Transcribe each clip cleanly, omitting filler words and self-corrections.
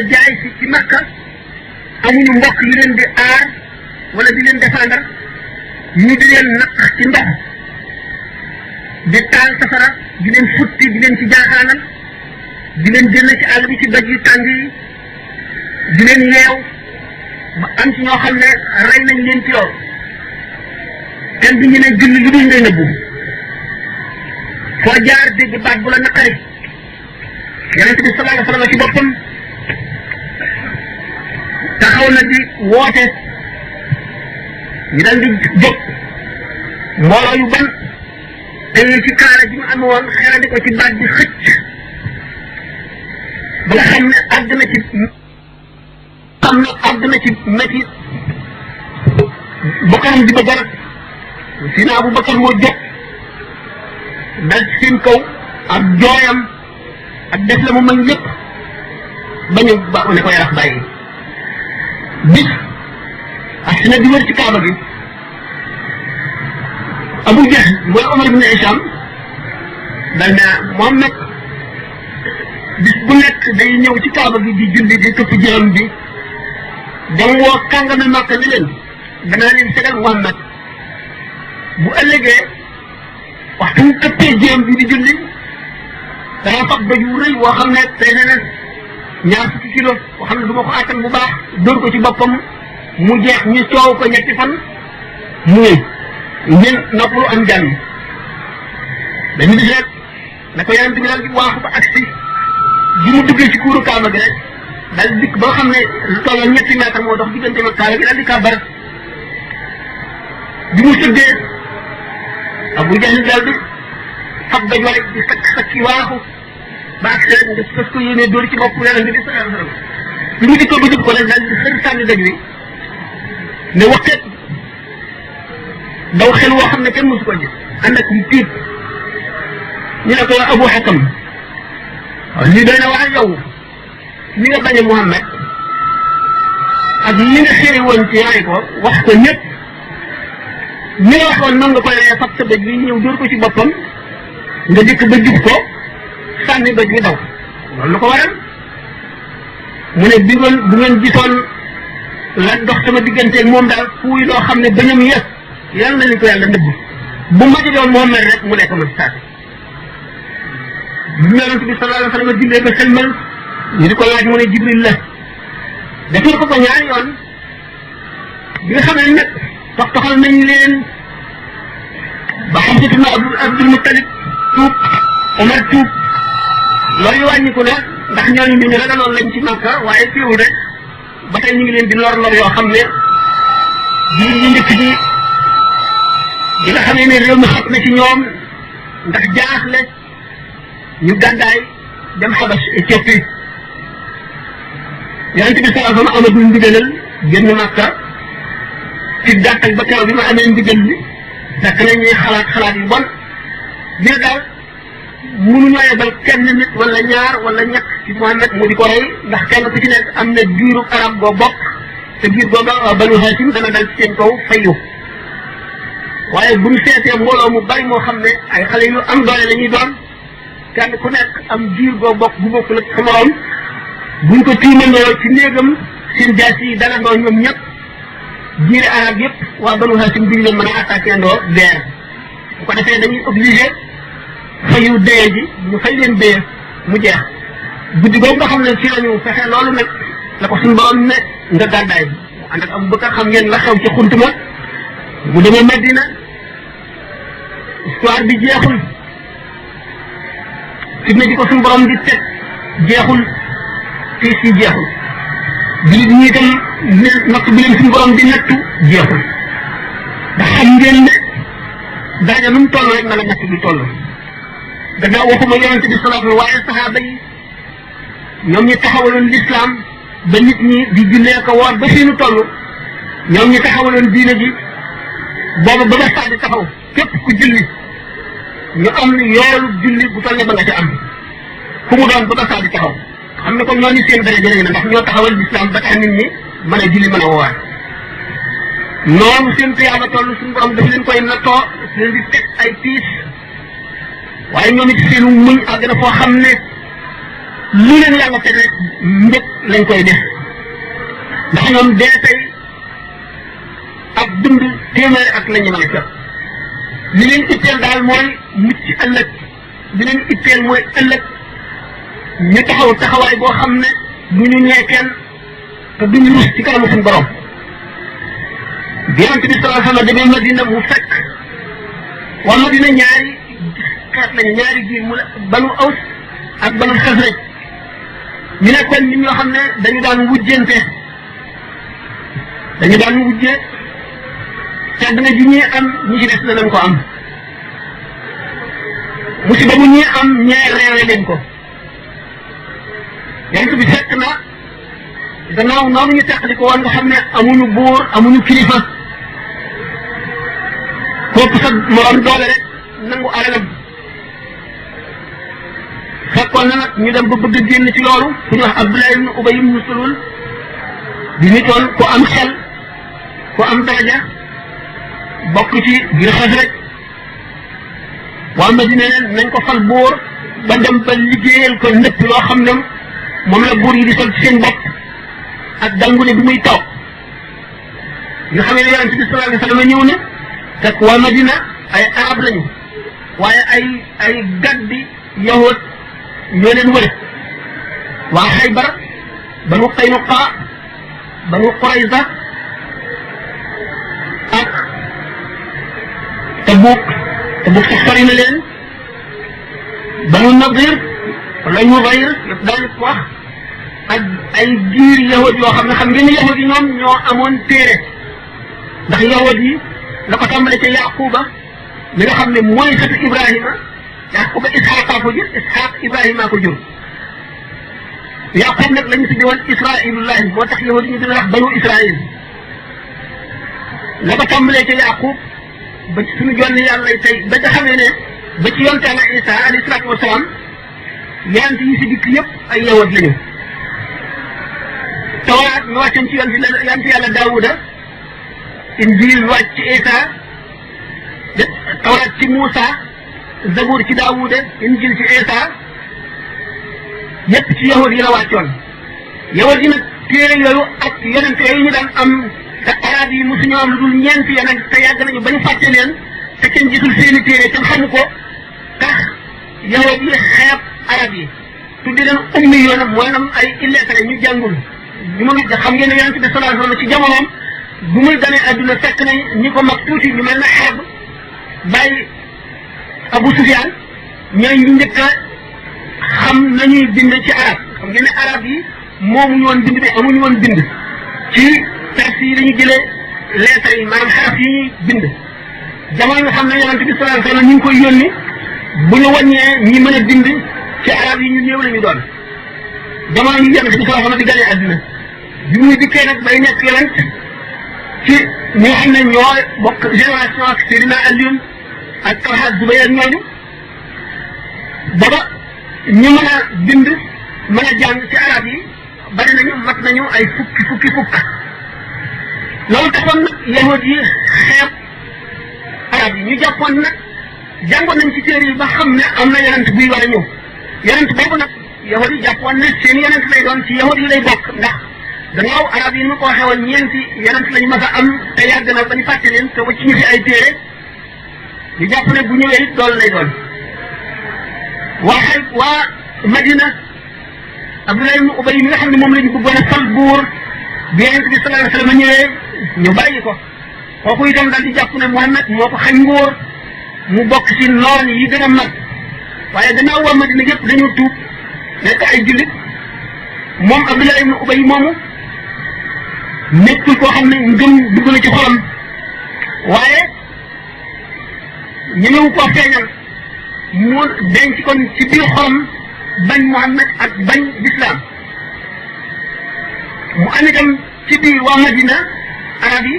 jaay si ci Makka amuñu mbokk yu leen di aar wala di leen défendre ñu di leen naq ci ndox di taal safara di leen futti di leen ci jaaxaanal di leen génn ci àll bi ci doj yu tàng yi di leen yeew ba am ci ñoo xam ne rey nañ leen ci loolu kenn du ñu ne julli lu dul ngay nëbbu foo jaar dégg baat bu la naqari yonent bi sallallahu alayhi wa sallam ci boppam taxaw na di woote ñu dal di jóg mbooloo yu ban te ci kaara ji mu am woon xelandi ko ci baat bi xëcc ba nga xam ne àgg na ci métti bokkaram di ba garab Sina Abu Bakar moo jóg dal ci seen kaw ak jooyam ak def la mu mën lépp bañu ba ne ko yarax bàyyi bis ak si na di wër ci kaaba gi Abu Jahl mooy Omar ibn Hisham dal na Muhammad bis bu nekk day ñëw ci kaaba gi di julli di këpp jërëm bi dama woo kàngami Makka ni leen danaa leen segal Muhammad bu ëllëgee waxtu mu këppee jërëm bi di julli dana fab doj wu rëy woo xam ne tey na ñaar fukki kilo boo xam ne du ma ko attan bu baax dóor ko ci boppam mu jeex ñu coow ko ñetti fan mu ngeen noppalu am jàmm dañu gis rek na ko yonent bi daal di waaxu ba agsi bi mu duggee ci kuuru kaaba gi rek daal dikk ba nga xam ne lu tolloo ñetti mètre moo dox diggante ak kaaba gi daal di kàbbar bi mu sëggee Abu Jahl daal di fab doj wa rek di sakki waaxu ba agsi rek nga fas ko yéenee dóor ci bopp yonent bi sallallahu alayhi wa sallam bi mu dikkoo ba jub ko rek daal di xër sànni doj wi ne waxeet daw xel woo xam ne kenn mosu ko gis ànd ak mu tiit ñu ne ko Abu Hakam lii doy na wax yow ni nga bañe Muhammad ak li nga xëri woon ci rey ko wax ko ñëpp ni nga waxoon noonu nga koy reyee fab sa doj bi ñëw dóor ko ci boppam nga dikk ba jub ko sànni doj bi daw loolu lu ko waral mu ne bi bu ngeen gisoon la dox sama digganteeg moom daal fuuy loo xam ne bañam yëpp yàlla nañu ko yàlla nëbb bu ma joxoon Muhammad rek mu nekk man saati bi yonent bi sallallahu alayhi wa sallam jullee ba sëlmal ñu di ko laaj mu ne Jibril la defal ko ñaari yoon bi nga xam ne nag toxal nañ leen ba xam ci na Abdul Muttalib tuub Omar tuub loolu wàññiku na ndax ñooñu ñu ragaloon lañ ci Makka waaye teewul rek ba tey ñu ngi leen di lor yoo xam ne jiw ñu njëkk ji di nga xam ne réew mi xat na ci ñoom ndax jaaxle ñu gàddaay dem Xabas Éthiopie yonent bi sallallahu alayhi wa sallam amatul ndigalal génn Makka ci gàttal ba keroog bi ma amee ndigal li fekk na ñuy xalaat yu bon dina daal mënuñoo yebal kenn nit wala ñaar wala ñett ci Muhammad mu di ko rey ndax kenn ku ci nekk am na giiru arab boo bokk te giir booba Banu Hashim dana dal ci seen kaw fayu waaye bu ñu seetee mbooloo mu bari moo xam ne ay xale yu am doole la ñuy doon kenn ku nekk am giir boo bokk bu bokkul ak sa morom buñ ko tiimandoo ci néegam seen jaas yi dalandoo ñoom ñëpp giiri arab yëpp waa Banu Hashim duñ leen mën a attaqué ndoo deer bu ko defee dañuy obligé fayu dee ji ñu fay leen dee mu jeex guddi googu nga xam ne ci lañu fexe loolu nag la ko suñu borom ne nga gàddaay mu ànd ak Abu Bakar xam ngeen la xew ci xuntuma mu demee Madina histoire bi jeexul fitna ji ko suñu borom di teg jeexul tiis yi jeexul jullit ñi itam natt bi leen suñu borom di nattu jeexul ndax xam ngeen ne daañu nu mu toll rek na la natt bi toll gannaaw waxuma yonente bi salaatu waaye saxaaba yi ñoom ñi taxawaloon lislaam ba nit ñi di jullee ko woor ba fii nu toll ñoom ñi taxawaloon diine ji booba ba nga sax di taxaw képp ku julli ñu am yoolu julli bu toll ne ba nga ci am fu mu doon ba nga sax di taxaw xam ne kon ñooñu seen daraja léegi na ndax ñoo taxawal lislaam ba tax nit ñi mën a julli mën a woor noonu seen tuyaaba toll suñu borom daf leen koy nattoo leen di teg ay tiis waaye ñoom it seenu muñ àgg na foo xam ne lu leen yàlla teg rek mbëg lañ koy def ndax ñoom dee tey ak dund téeméeri at la ñu mën a jot li leen itteel daal mooy mucc ëllëg li leen itteel mooy ëllëg ñu taxaw taxawaay boo xam ne du ñu ñee kenn te duñu rus ci kanamu suñu borom bi yonent bi sallallahu alayhi wa sallam demee Madina mu fekk waa Madina ñaari xeet lañu ñaari giir mu banu Aws ak banu Xasraj ñu nekkoon nit ñoo xam ne dañu daan wujjante dañu daan wujje te danga ji ñii am ñi ci des danañ ko am musiba bu ñii am ñee reewe leen ko yonent bi fekk na gannaaw noonu ñu teqali ko woon nga xam ne amuñu buur amuñu kilifa kooku sa morom doole rek nangu alalam fekkoon na nag ñu dem ba bëgg a génn ci loolu ku ñu wax Abdullah ibn Ubay ibn Salul di nitoon ku am xel ku am daraja bokk ci biir Xasraj waa Madina ne nañ ko fal buur ba dem ba liggéeyal ko ndëpp loo xam ne moom la buur yi di sol ci seen bopp ak dangule bi muy taw nga xam ne yonent bi sallallahu alayhi wa sallam ñëw na fekk waa Madina ay arab lañu waaye ay gaddi yahud ñoo leen wër waa Xaybar banu Qaynuqa banu Qurayza ak Tabuk sax sori na leen banu Nadir wala Nudayr yëpp daal di wax ak ay giir yahud yoo xam ne xam ngeen ne yahud yi ñoom ñoo amoon téere ndax yahud yi la ko tàmbale ca Yaquba mi nga xam ne mooy sëtu Ibrahima Yaquba Isxaaqa ko jur Isxaaq Ibrahima ko jur Yaqub nag la ñu tudde woon Israilullahi moo tax yahud yi ñu dina wax banu Israil la ko tàmbalee ca Yaqub ba ci suñu jonn yàlla tey ba nga xamee ne ba ci yonte Yàlla Isa alayhi salaatu wasalaam yonent yi si dikk yëpp ay yahud lañu Tawraat ñu wàccoon ci yonent Yàlla Daawuda Injiil wàcc ci Isa Tawraat ci Muusa Zabuur ci Daawuda Injiil ci Isa yëpp ci yahud yi la wàccoon yahud yi nag téere yooyu ak yonent yooyu ñu daan am te arab yi mosuñu am lu dul ñeenti yonent te yàgg nañu ba ñu fàtte leen te kenn gisul seeni téere kenn xamu ko tax yahud yi xeeb arab yi tuddi leen ummi yoon mooy nam ay illettré ñu jàngul ñu ma ngi xam ngeen ne yonent bi sallallahu alayhi wa sallam ci jamonoom bu muy ganee adduna fekk nañ ñi ko mag tuuti ñu mel ne Harb bàyyi Abu Sufyaan ñooy ñu njëkk a xam nañuy bind ci arab xam ngeen ne arab yi moomuñu woon bind bi amuñu woon bind ci perse yi dañu jëlee lettres yi maanaam xaraf yi ñuy bind jamono nga xam ne yonent bi sallallahu alayhi wa sallam ñu ngi koy yónni bu ñu wàññee ñi mën a bind ci arab yi ñu néew la ñu doon jamono yi yonent bi sallallahu alayhi wa sallam di ganee adduna bi muy dikkee nag bay nekk yonent ci ñi nga xam ne ñoo bokk génération ak Seydina Alioune ak Talha Zubayr ak ñooñu booba ñu mën a bind mën a jàng ci arab yi bari nañu mat nañu ay fukki fukk loolu taxoon nag yahud yi xeeb arab yi ñu jàppoon nag jàngoon nañ ci téere yi ba xam ne am na yonent buy war a ñëw yonent boobu nag yahud yi jàppoon ne seen yonent lay doon ci yahud yi lay bokk ndax gannaaw arab yi nu ko waxee woon ñeenti yonent lañu mas a am te yàgg na ba ñu fàtte leen te wacc ñu fi ay téere ñu jàpp ne bu ñëwee it loolu lay doon waa Madina Abdullah ibn Ubay mi nga xam ne moom la ñu bëggoon a fal buur bi yonent bi sallallahu alayhi wa sallam ñëwee ñu bàyyi ko kooku itam daal di jàpp ne Muhammad moo ko xañ nguur mu bokk ci noon yi gën a mag waaye gannaaw waa Madina yëpp dañoo tuub nekk ay jullit moom Abdullah ibn Ubay moomu nekkul koo xam ne ngëm dugg na ci xolam waaye ñemewu koo feeñal mu denc kon ci biir xolam bañ Muhammad ak bañ lislaam mu am itam ci biir waa Madina arab yi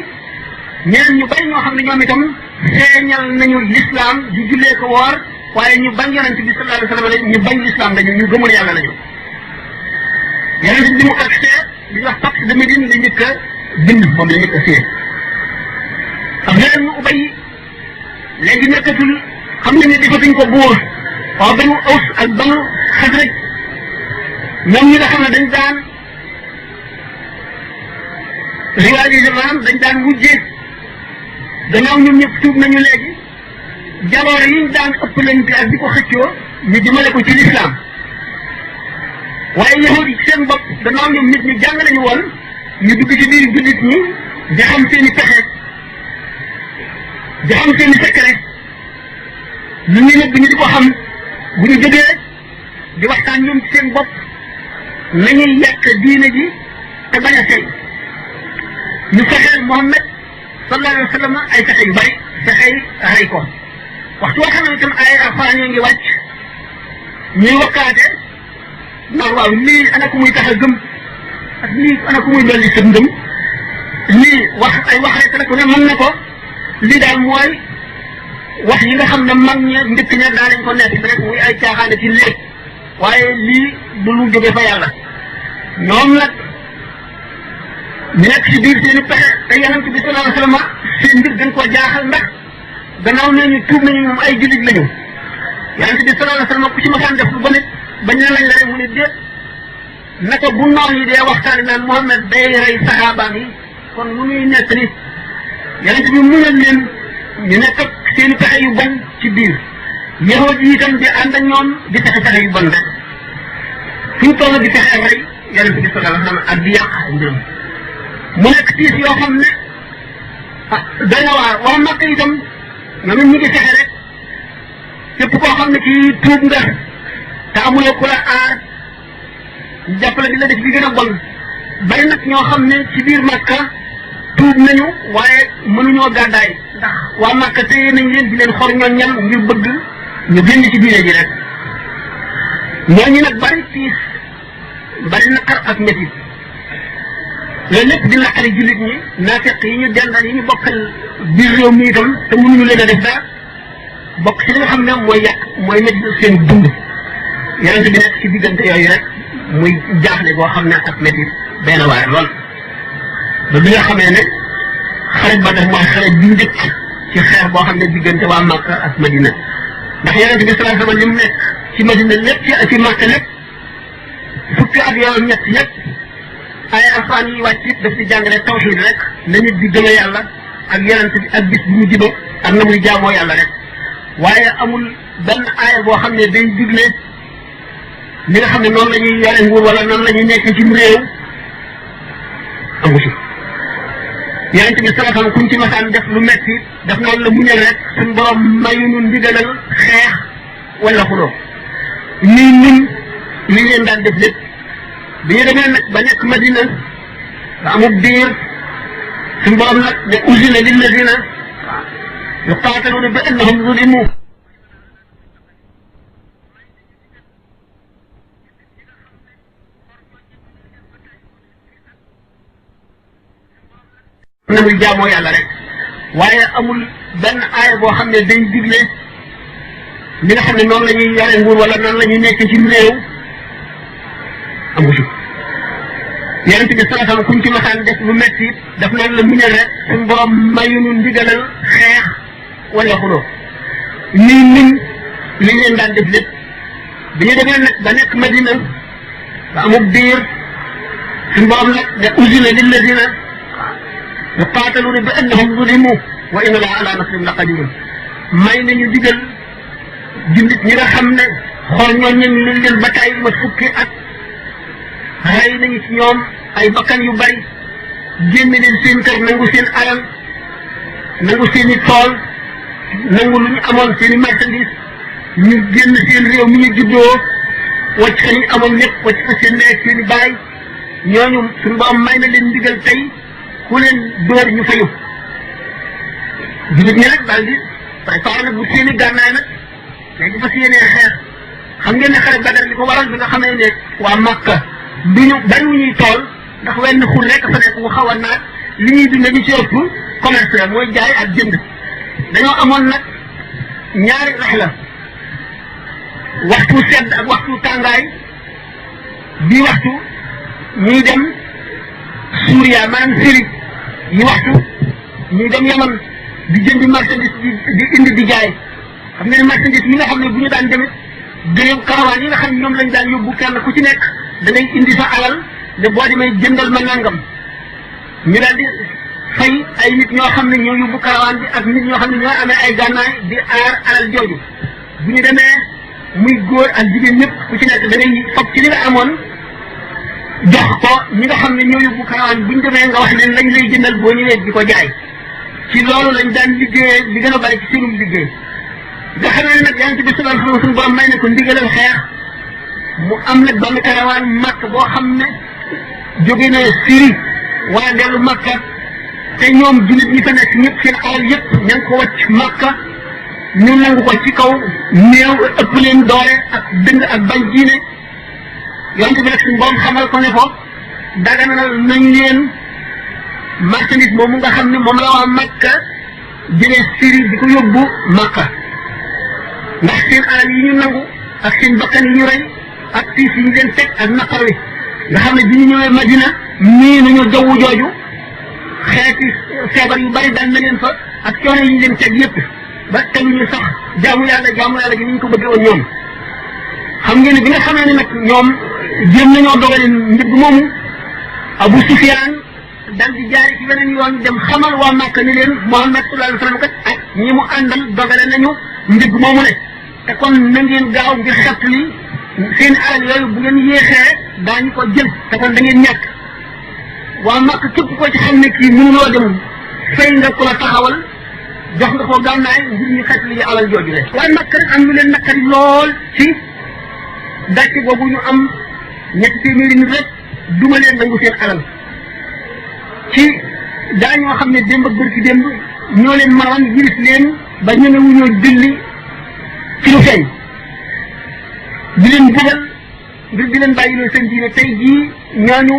ñeneen ñu bari ñoo xam ne ñoom itam feeñal nañu lislaam di jullee ko woor waaye ñu bañ yonent bi sallallahu alayhi wa sallam ñu bañ lislaam lañu ñu gëmul yàlla lañu yonent bi mu agsee li ñuy wax Pacte de Médine la njëkk a bind moom la njëkk a fiyee xam nga leen mu Ubay léegi nekkatul xam nañ ne defatuñ ko buur waaw banu Aws ak banu Xasraj ñoom ñi nga xam ne dañ daan rivalisé maanaam dañ daan wujje gannaaw ñoom ñëpp tuub nañu léegi jaloore yi ñu daan ëppalante ak di ko xëccoo ñu jëmale ko ci lislaam waaye yahud yi ci seen bopp gannaaw ñoom nit ñu jàng nañu woon ñu dugg ci biir jullit ñi di xam seen i pexe di xam seen i secret ñu ngi nëbb ñu di ko xam bu ñu jógee di waxtaan ñoom ci seen bopp nañuy yàq diine ji te bañ a sey ñu fexeel Muhammad sallallahu alayhi wa sallam ay fexe yu bari fexey rey ko waxtu woo xam ne itam ay alxuraan yi ngi wàcc ñuy wakkaate naan waaw lii ana ku muy tax a gëm ak lii ana ku muy dolli sa ngëm lii wax ay wax rek la ku ne mën na ko lii daal mooy wax yi nga xam ne mag ña njëkk ña daa lañ ko nekk rek muy ay caaxaane ci léeg waaye lii du lu jóge fa yàlla ñoom nag ñu nekk ci biir seen i pexe te yonent bi sallallahu alayhi wa sallam seen mbir gën koo jaaxal ndax gannaaw nee ñu tuub nañu moom ay jullit lañu yonent bi sallallahu alayhi wa sallam ku ci masaan def lu ba nit bañ ne lañ la rek mu ne déet naka bu noon yi dee waxtaan naan Muhammad day rey saxaabaam yi kon lu ñuy nekk ni yonent bi muñal leen ñu nekk ak seen i pexe yu bon ci biir yahud yi itam di ànd ak ñoom di pexe yu bon rek fu ñu toll di fexe rey yonent bi sallallahu alayhi wa sallam ak di yàq ay mbiram mu nekk tiis yoo xam ne ah doy na waar waa Makka itam ñoom it ñu ngi fexe rek képp koo xam ne kii tuub nga te amuloo ku la aar jàppale di la def li gën a bon bari nag ñoo xam ne ci biir Makka tuub nañu waaye mënuñoo gàddaay ndax waa Makka téye nañ leen di leen xor ñoo ñam ngir bëgg ñu génn ci diine ji rek ñooñu nag bari tiis bari naqar ak métit loolu lépp di naqari jullit ñi naafeq yi ñu dendal yi ñu bokkal biir réew mi itam te mënuñu leen a def dara bokk ci li nga xam ne mooy yàq mooy métti seen dund yonent bi nekk ci diggante yooyu rek muy jaaxle boo xam ne ak métti benn waar lool ba bi nga xamee ne xarit ba def mooy xarit bi njëkk ci xeex boo xam ne diggante waa Makka ak Madina ndax yonent bi sallallahu alayhi wa sallam li mu nekk ci Madina lépp ci Makka lépp fukki at yooyu ñett ñett ay alxuraan yi wàcc it daf ci jàngale tawxiid rek na nit di gëm yàlla ak yonent bi ak bis bu mu jiba ak na muy jaamoo yàlla rek waaye amul benn aaya boo xam ne day digle li nga xam ne noonu la ñuy yore nguur wala noonu la ñuy nekk ci réew amu ci yonent bi sallallahu alayhi wa sallam kuñ ci masaan def lu metti daf noonu la muñal rek suñ borom mayunu ndigalal xeex wala xuloo nii ñun li leen daan def lépp bi ñu demee nag ba nekk Madina ba amul biir suñ borom nag ne usina lilladina yuqaataluuna bi annahum zulimu na muy jaamoo yàlla rek waaye amul benn aaya boo xam ne day digle li nga xam ne noonu la ñuy yore nguur wala noonu la ñuy nekk ci réew amu ci yonent bi sallallahu alayhi wa sallam kuñ ci masaan def lu metti daf noonu la muñal rek suñ borom mayunu ndigalal xeex wala xuloo nii ñun li leen daan def lépp bi ñu demee nag ba nekk Madina ba amul biir suñ borom nag ne usina lilladina yuqaataluuna bi annahum zulimu wa inna allaha ala nasrihim la qadirun may nañu digal jullit ñi nga xam ne xool ñooñ nañ leen ba tey ma fukki at rey nañu ci ñoom ay bakkan yu bari génne leen seen kër nangu seen alal nangu seen i tool nangu lu ñu amoon seen i marchandise ñu génn seen réew mi ñu juddoo wàcc fa ñu amoon lépp wàcc fa seen nekk seen i baay ñooñu suñu borom may na leen ndigal tey ku leen dóor ñu fayu jullit ñi nag daal di préparé nag bu seen i gànnaay nag léegi fas yéenee xeex xam ngeen ne xare Badar li ko waral bi nga xamee ne waa Makka du ñu bari wu ñuy tool ndax wenn xur rek fa nekk wu xaw a naat li ñuy dundee li ci ëpp commerce la mooy jaay ak jënd dañoo amoon nag ñaari rexla waxtu sedd ak waxtu tàngaay bii waxtu ñuy dem Suuriya maanaam Syrie yi waxtu ñuy dem Yaman di jëndi marchandise di indi di jaay xam nga ne marchandise yi nga xam ne bu ñu daan demit gëneem karawaan yi nga xam ne ñoom lañ daan yóbbu kenn ku ci nekk da ngay indi sa alal ne boo demee jëndal ma nangam ñu daal di fay ay nit ñoo xam ne ñoo yóbbu karawaan bi ak nit ñoo xam ne ñoo amee ay gànnaay di aar alal jooju bu ñu demee muy góor ak jigéen ñëpp ku ci nekk da ngay foog ci li nga amoon jox ko ñi nga xam ne ñoo yóbbu karawaan bu ñu demee nga wax leen lañ lay jëndal boo ñëwee di ko jaay ci loolu lañ daan liggéeyee li gën a bari ci seenum liggéey nga xam ne nag yonent bi sallallahu alayhi wa sallam borom may na ko ndigalal xeex mu am nag benn karawaan màkk boo xam ne jóge na Syrie waa dellu Makka te ñoom jullit ñi fa nekk ñëpp seen alal yëpp ña ngi ko wàcc Makka ñu nangu ko ci kaw néew ëpp leen doole ak dëng ak bañ diine yonent bi nag suñu borom xamal ko ne ko daganal nañ leen marchandise moomu nga xam ne moom la waa Makka jëlee Syrie di ko yóbbu Makka ndax seen alal yi ñu nangu ak seen bakkan yi ñu rey ak tiis yi ñu leen teg ak naqar wi nga xam ne bi ñu ñëwee Madina nii nañu jaww jooju xeeti feebar yu bari dal na leen fa ak coono yi ñu leen teg yëpp ba teguñu sax jaamu yàlla gi ni ñu ko bëggee woon ñoom xam ngeen ne bi nga xamee ne nag ñoom jéem nañoo dogale njëg moomu Abu Sufyaan dal di jaari ci beneen yoon dem xamal waa Màkka ni leen Muhammad sallallahu alayhi wa sallam kat ak ñi mu àndal dogale nañu njëg moomu ne te kon na ngeen gaaw ngir xett li seen alal yooyu bu ngeen yéexee daañu ko jël te kon da ngeen ñàkk waa Màkka képp ko ci xam ne kii mënuloo dem fay nga ko la taxawal jox nga ko gànnaay ngir ñu xett li alal jooju le waa Màkka rek am lu leen naqari lool ci dàcc boobu ñu am ñetti téeméeri nit rek duma leen nangu seen alal ci daañoo xam ne démb ak bërki démb ñoo leen mënoon yiris leen ba ñemewuñoo julli ci lu feeñ di leen bugal ngir di leen bàyyi leen seen diine tey jii ñooñu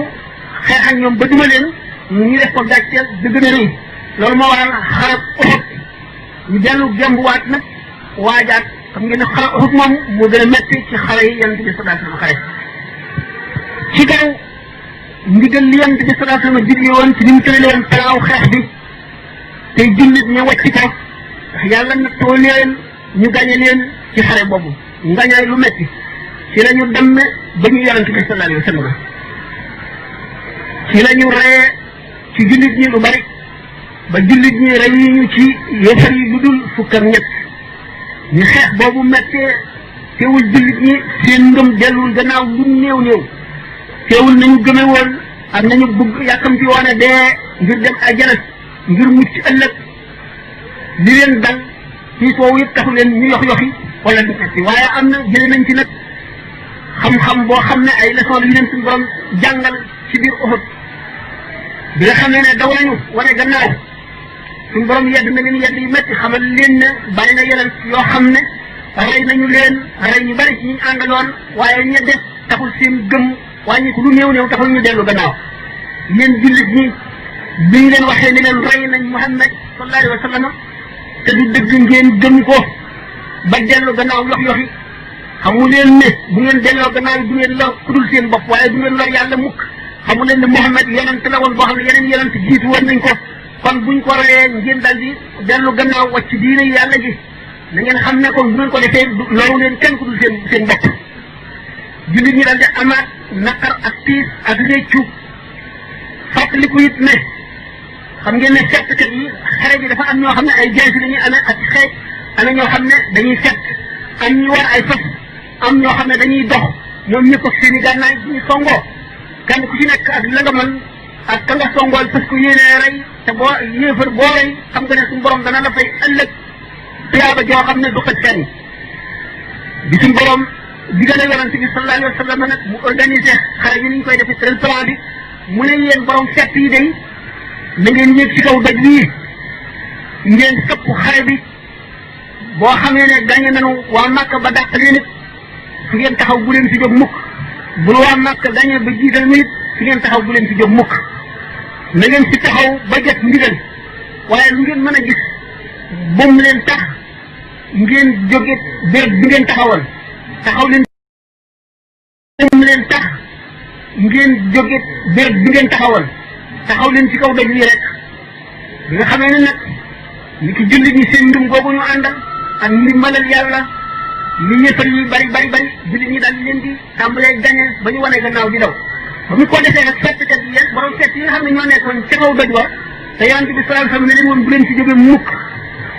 xeex ak ñoom ba duma leen ñu def ko gàcceel di gën a rëy loolu moo waral xarab Uhud ñu dellu gembuwaat nag waajaat xam ngeen ne xarab Uhud moom moo gën a metti ci xare yi yonent bi sallallahu alayhi wa sallam xare ci kaw ndigal li yonent bi sallallahu alayhi wa sallam digle woon ci ni mu tëralee woon palaaw xeex bi tey jullit ña wàcc ko ndax yàlla nattoo leen ñu gañe leen ci xare boobu ngañaay lu metti ci la ñu dem ba ñu yonent bi sallallahu alayhi wa sallam ci la ñu reye ci jullit ñi lu bari ba jullit ñi rey ñu ci yéefar yi lu dul fukk ak ñett ñu xeex boobu mettee teewul jullit ñi seen ngëm dellul gannaaw lu néew néew teewul nañu gëme woon ak nañu bëgg yàkkamti woon a dee ngir dem àjjana ngir mucc ëllëg li leen dal ci foofu yëpp taxu leen ñu yox yoxi wala du metti waaye am na jëlee nañ ci nag xam-xam boo xam ne ay leçon la yu leen suñu borom jàngal ci biir Uhud bi nga xamee ne daw nañu wane gannaaw suñu borom yedd na leen yedd yu métti xamal leen ne bari na yeneen yoo xam ne rey nañu leen rey ñu bari ci ñu àndaloon waaye ña des taxul seen gëm wàññi ko lu néew néew taxul ñu dellu gannaaw yéen jullit ñi bi ñu leen waxee ne leen rey nañ Muhammad sallallahu alayhi wa sallam te du dëgg ngeen gëm ko ba dellu gannaaw yox yoxi xamu leen ne bu ngeen delloo gannaaw du ngeen lor ku dul seen bopp waaye du ngeen lor yàlla mukk xamu leen ne Muhammad yonent la woon boo xam ne yeneen yonent jiitu woon nañ ko kon buñ ko reyee ngeen daal di dellu gannaaw wàcc diine yàlla gi na ngeen xam ne kon bu ngeen ko defee loru leen kenn ku dul seen bopp jullit ñi daal di amaat naqar ak tiis ak réccu fàttaliku it ne xam ngeen ne fettkat yi xare bi dafa am ñoo xam ne ay jaasi dañuy amee ak xeej am na ñoo xam ne dañuy fett am ñu war ay fas am ñoo xam ne dañuy dox ñoom ñëpp ak seen i gànnaay ñu songoo kenn ku ci nekk ak la nga mën ak ka nga songool parce que yéenee rey te boo yéefar boo rey xam nga ne suñu borom dana la fay ëllëg tuyaaba joo xam ne du xëj fenn bi suñu borom digal yonent bi sallallahu alayhi wa sallam nag mu organisé xare bi ni ñu koy defee tëral plan bi mu ne yéen borom fett yi day na ngeen yéeg ci kaw doj bii ngeen sëpp xare bi boo xamee ne gañe nañu waa Màkka ba dàq leen it fi ngeen taxaw bu leen fi jóg mukk bu waa Màkka gañe ba jiital ñu it fi ngeen taxaw bu leen fi jóg mukk na ngeen fi taxaw ba jot ndigal waaye lu ngeen mën a gis bom leen tax ngeen jóge béréb bi ngeen taxawal taxaw leen bom leen tax ngeen jóge béréb bi ngeen taxawal taxaw leen ci kaw doj wi rek bi nga xamee ne nag ni ki jullit ñi seen ndum googu ñu àndal ak ndimbalal yàlla li yëfal yi bari jullit ñi daal leen di tàmbalee gañe ba ñu wane gannaaw di daw ba ñu ko defee nag fettkat yi yéen borom fett yi nga xam ne ñoo nekkoon ca kaw doj wa te yonent bi sallallahu alayhi wasallam ne leen woon bu leen ci jógee mukk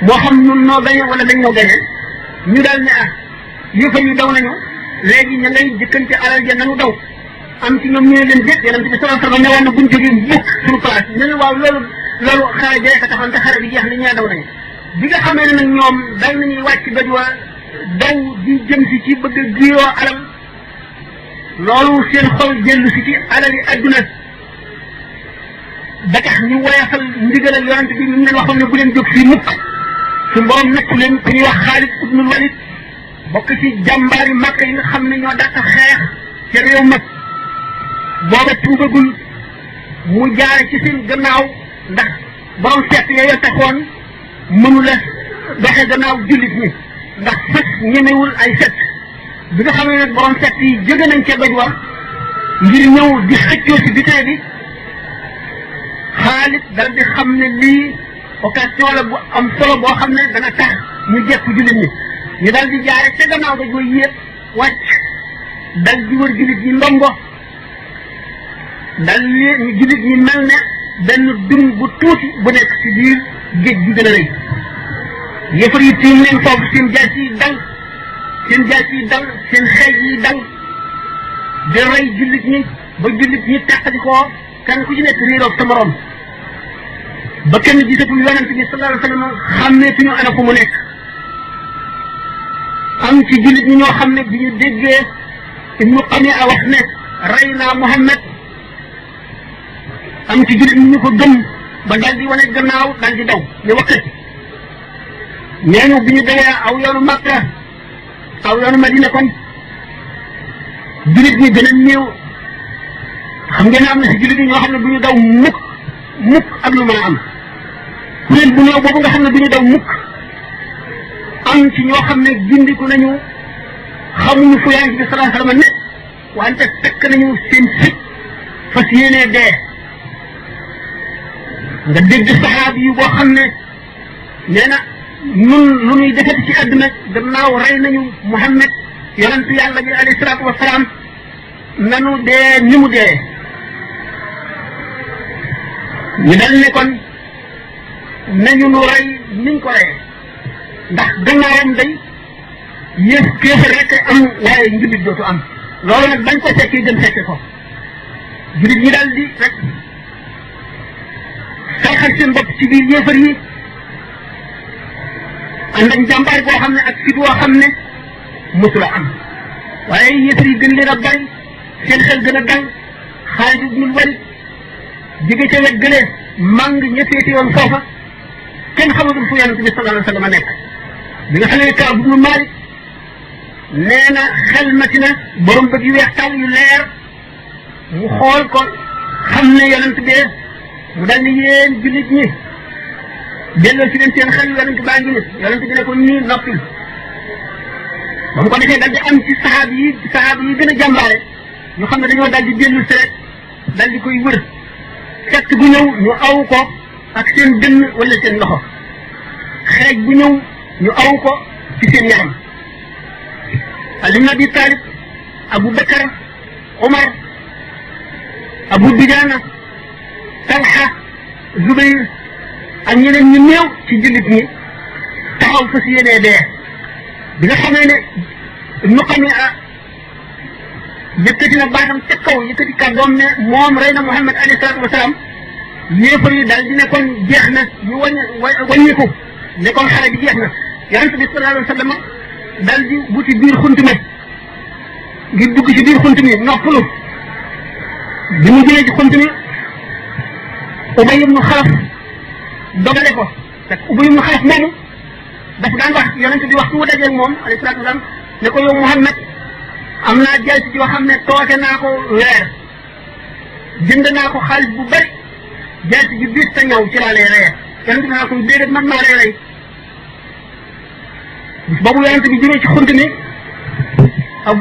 moo xam nun noo gañe wala dañ noo gañe ñu daal ne yëfal yi daw nañu léegi ña ngay jëkkante alal ja nanu daw am ci ñoom ñu ne leen déet yonent bi sallallahu alayhi wasallam ne woon na buñ jógee mukk suñu place ñu ne waaw loolu xare bi rek a taxoon te xare bi jeex na ñee daw nañu bi nga xamee ne nag ñoom dal nañuy wàcc doj wa daw di jëm si ci bëgg a giiroo alal loolu seen xol jëllu si ci alali adduna ba tax ñu woyafal ndigalal yonent bi ñu leen waxoon ne bu leen jóg fii mukk su borom nattu leen ku ñuy wax Xaalid ibnul Walid bokk ci jàmbaari Makka yi nga xam ne ñoo dàq xeex ca réew mag booba tuubagul mu jaare ci seen gannaaw ndax borom seet yooyu taxoon mënu la doxe gannaaw jullit ñi ndax fës ñemewul ay set bi nga xam ne nag borom set yi jóge nañ ca doj war ngir ñëw di xëccoo si bitee bi Xaalid dal di xam ne lii occasion la bu am solo boo xam ne dana tax ñu jekku jullit ñi ñu dal di jaare ca gannaaw doj way yéeg wàcc dal di wër jullit ñi ndongo dal li ñu jullit ñi mel ne benn dun bu tuuti bu nekk ci biir géej gi gën a rëy yëfar yi tiim leen foofu seen jaas yi dal seen xeej yi dal di rey jullit ñi ba jullit ñi teqali koo kenn ku ci nekk réeroog sa morom ba kenn gisatul yonent bi sallallahu alayhi wasallam xàmmeetuñu ana fu mu nekk am ci jullit ñi ñoo xam ne bi ñu déggee Ibnu Qami'a wax ne rey naa Muhammad am ci jullit ñi ñu ko gëm ba dal di wane gannaaw dal di daw ñu wakkati ñeenu bi ñu dawee aw yoonu Makka aw yoonu Madina kon jullit ñi gën a néew xam ngeen am na si jullit ñi ñoo xam ne bu ñu daw mukk ak lu mën a am kuréel bu néew boobu nga xam ne bu ñu daw mukk am ci ñoo xam ne gindiku nañu xamuñu fu Yonent bi sallallahu alayhi wasallam ne wante fekk nañu seen fit fas yéenee dee nga dégg saxaab yi boo xam ne nee na nun lu ñuy defati ci àdduna gannaaw rey nañu Muhammad yonent yàlla bi alayhi salaatu wasalaam nanu dee ni mu dee ñu dal ne kon nañu nu rey niñ ko rey ndax gannaawam day yées kéefar rek am waaye njullit dootu am loolu nag bañ ko fekkee gën fekke ko jullit ñi daal di rek sarxal seen bopp ci biir yéefar yi ànd ak jàmbaar boo xam ne ak fit woo xam ne mosula am waaye yéefar yi gën leen a bari seen xel gën a dal Xaalid ibnul Walid jóge ca wet gëlee màng ñëfeeti woon foofa kenn xamatul fu Yonent bi sallallahu alayhi wa sallam nekk bi nga xam ne Kaab ibnu Maalik nee na xel mati na borom bët yu weex tàll yu leer mu xool ko xam ne Yonent bi mu dal ni yéen jullit ñi delloo ci leen seen xel Yonent baa ngi nit Yonent bi ne ko nii noppil ba mu ko defee dal di am ci sahaaba yi gën a jàmbaare ñu xam ne dañoo dal di dellu si rek dal di koy wër fekk bu ñëw ñu aw ko ak seen dënn wala seen loxo xeej bu ñëw ñu aw ko ci seen yaram Ali ibn Abi Talib Abu Bakar Omar Abu Dujaana Talha Zubayr ak ñeneen ñu néew ci jullit ñi taxaw fa si yéenee dee bi nga xamee ne Ibnu Qami'a yëkkati na baatam ca kaw yëkkati kàddoom ne moom rey na Muhammad alayhi salaatu wasalaam yéefar yi daal di ne kon jeex na ñu wàññiku ne kon xare bi jeex na Yonent bi sallallahu alayhi wa sallam daal di wuti biir xunt mi ngir dugg ci biir xunt mi noppalu bi mu jëlee ci xunt mi Ubay ibnu Xalaf dogale ko te Ubay ibnu Xalaf moomu dafa daan wax Yonent bi wax su mu dajee moom alayhi salaatu wasalaam ne ko yow Muhammad am naa jaay ci yoo xam ne tooke naa ko weer jënd naa ko xaalis bu bari jaay ci bis ta ñëw ci laa lay reye Yonent bi naa ko déedéet man maa lay rey bis boobu Yonent bi jógee ci xunt mi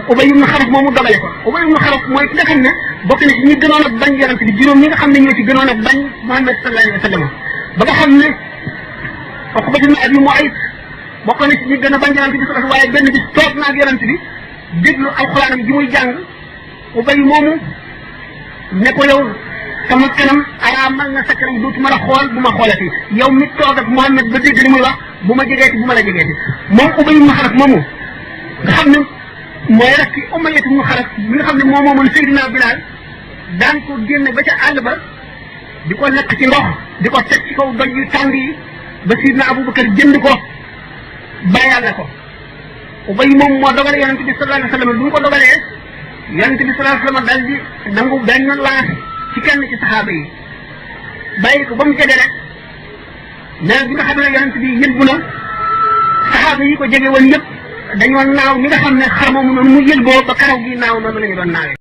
Ubay ibnu Xalaf moomu dogale ko Ubay ibnu Xalaf mooy ki nga xam ne bokk na ci ñi gënoon a bañ Yonent bi juróom ñi nga xam ne ñoo ci gënoon a bañ Muhammad sallallahu alayhi wa sallam ba nga xam ne Uqba ibnu Abi Mu'ayt bokk na ci ñi gën a bañ yonent bi sallallahu waaye benn bis toog naa ak yonent bi déglu alxuraanam ji muy jàng Ubay moomu ne ko yow sama kanam araamal na sa kanam dootuma la xool bu ma xoolati yow mi toog ak Muhammad ba dégg li muy wax bu ma jegeeti bu ma la jegeeti moom Ubay ibn Xalaf moomu nga xam ne mooy rek ci Umayya ibn Xalaf mi nga xam ne moom moomoon Seydina Bilaal daan ko génne ba ca àll ba di ko nekk ci ndox di ko teg ci kaw doj yu tàng yi ba Seydina Abubakar jënd ko bàyyaale ko Ubay moom moo dogale yonent bi sallallahu alayhi wa sallam bu mu ko dogalee yonent bi sallallahu alayhi wa sallam dal di nangu benn laas ci kenn ci saxaaba yi bàyyi ko ba mu jege rek mais bi nga xam ne yonent bi yëlbu na saxaaba yi ko jege woon yëpp dañoo naaw mi nga xam ne xar moomu noonu mu yëlboo ba karaw gi naaw noonu la ñu doon naawee